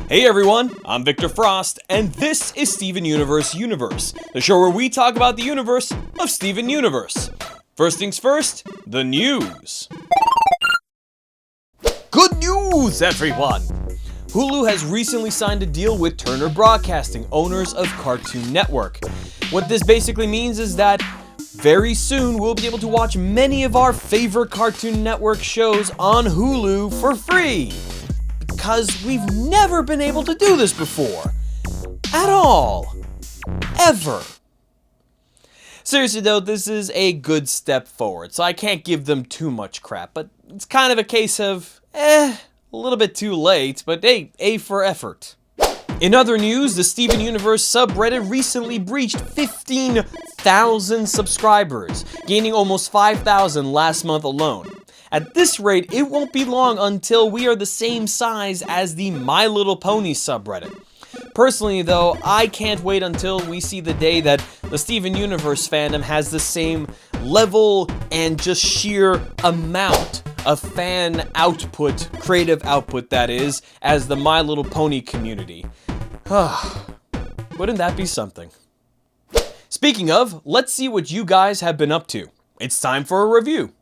Hey everyone, I'm Victor Frost, and this is Steven Universe, the show where we talk about the universe of Steven Universe. First things first, the news. Good news, everyone! Hulu has recently signed a deal with Turner Broadcasting, owners of Cartoon Network. What this basically means is that very soon we'll be able to watch many of our favorite Cartoon Network shows on Hulu for free. Because we've never been able to do this before. At all. Ever. Seriously though, this is a good step forward, so I can't give them too much crap, but it's kind of a case of, a little bit too late, but hey, A for effort. In other news, the Steven Universe subreddit recently breached 15,000 subscribers, gaining almost 5,000 last month alone. At this rate, it won't be long until we are the same size as the My Little Pony subreddit. Personally though, I can't wait until we see the day that the Steven Universe fandom has the same level and just sheer amount of fan output, creative output that is, as the My Little Pony community. Wouldn't that be something? Speaking of, let's see what you guys have been up to. It's time for a review.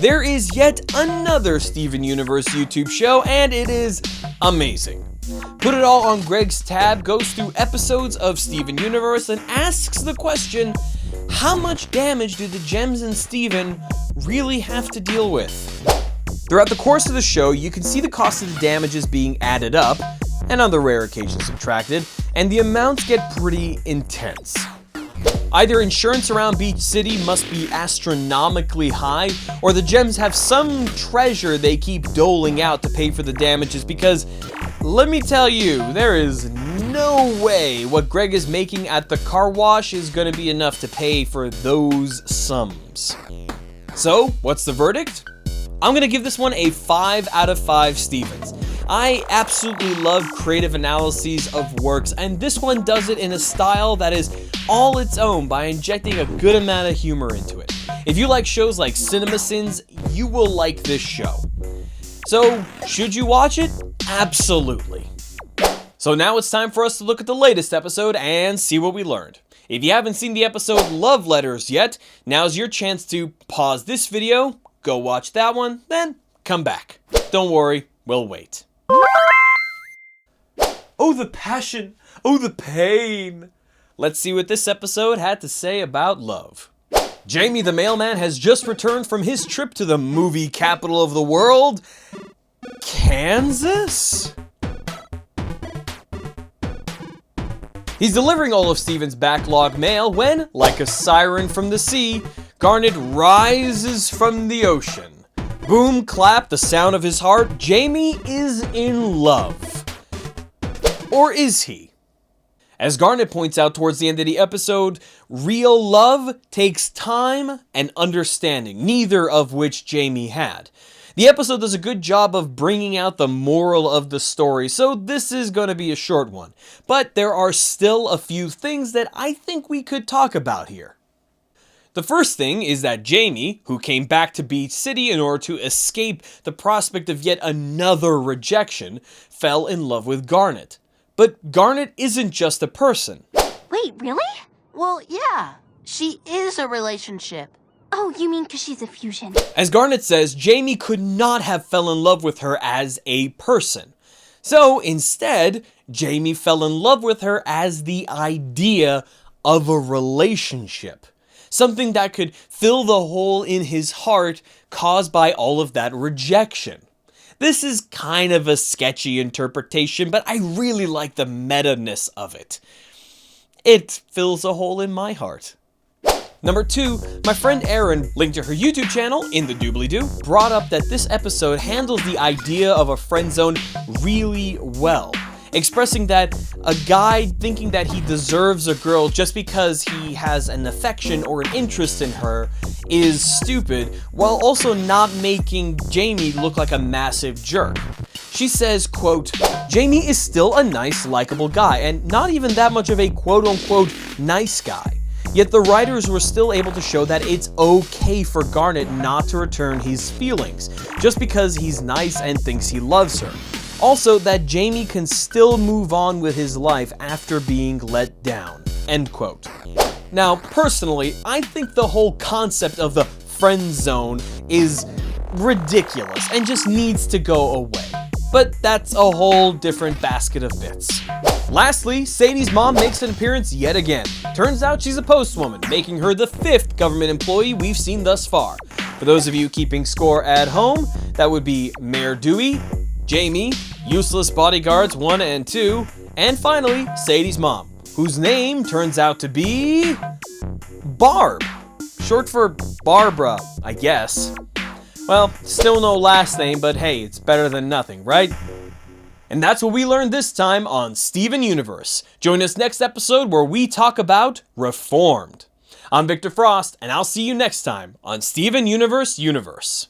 There is yet another Steven Universe YouTube show, and it is amazing. Put It All on Greg's tab goes through episodes of Steven Universe and asks the question, how much damage do the Gems and Steven really have to deal with? Throughout the course of the show, you can see the cost of the damages being added up, and on the rare occasion subtracted, and the amounts get pretty intense. Either insurance around Beach City must be astronomically high, or the Gems have some treasure they keep doling out to pay for the damages because, let me tell you, there is no way what Greg is making at the car wash is going to be enough to pay for those sums. So, what's the verdict? I'm going to give this one a 5 out of 5 Stevens. I absolutely love creative analyses of works, and this one does it in a style that is all its own by injecting a good amount of humor into it. If you like shows like CinemaSins, you will like this show. So, should you watch it? Absolutely. So now it's time for us to look at the latest episode and see what we learned. If you haven't seen the episode Love Letters yet, now's your chance to pause this video, go watch that one, then come back. Don't worry, we'll wait. Oh, the passion! Oh, the pain! Let's see what this episode had to say about love. Jamie the mailman has just returned from his trip to the movie capital of the world, Kansas? He's delivering all of Steven's backlog mail when, like a siren from the sea, Garnet rises from the ocean. Boom, clap, the sound of his heart, Jamie is in love. Or is he? As Garnet points out towards the end of the episode, real love takes time and understanding, neither of which Jamie had. The episode does a good job of bringing out the moral of the story, so this is going to be a short one. But there are still a few things that I think we could talk about here. The first thing is that Jamie, who came back to Beach City in order to escape the prospect of yet another rejection, fell in love with Garnet. But Garnet isn't just a person. Wait, really? Well, yeah. She is a relationship. Oh, you mean because she's a fusion? As Garnet says, Jamie could not have fell in love with her as a person. So instead, Jamie fell in love with her as the idea of a relationship. Something that could fill the hole in his heart caused by all of that rejection. This is kind of a sketchy interpretation, but I really like the meta-ness of it. It fills a hole in my heart. Number 2, my friend Erin, linked to her YouTube channel in the doobly-doo, brought up that this episode handles the idea of a friend zone really well. Expressing that a guy thinking that he deserves a girl just because he has an affection or an interest in her is stupid, while also not making Jamie look like a massive jerk. She says, quote, Jamie is still a nice, likable guy, and not even that much of a quote-unquote nice guy. Yet the writers were still able to show that it's okay for Garnet not to return his feelings, just because he's nice and thinks he loves her. Also, that Jamie can still move on with his life after being let down. End quote. Now, personally, I think the whole concept of the friend zone is ridiculous and just needs to go away. But that's a whole different basket of bits. Lastly, Sadie's mom makes an appearance yet again. Turns out she's a postwoman, making her the 5th government employee we've seen thus far. For those of you keeping score at home, that would be Mayor Dewey, Jamie, Useless Bodyguards 1 and 2, and finally, Sadie's mom, whose name turns out to be Barb. Short for Barbara, I guess. Well, still no last name, but hey, it's better than nothing, right? And that's what we learned this time on Steven Universe. Join us next episode where we talk about Reformed. I'm Victor Frost, and I'll see you next time on Steven Universe.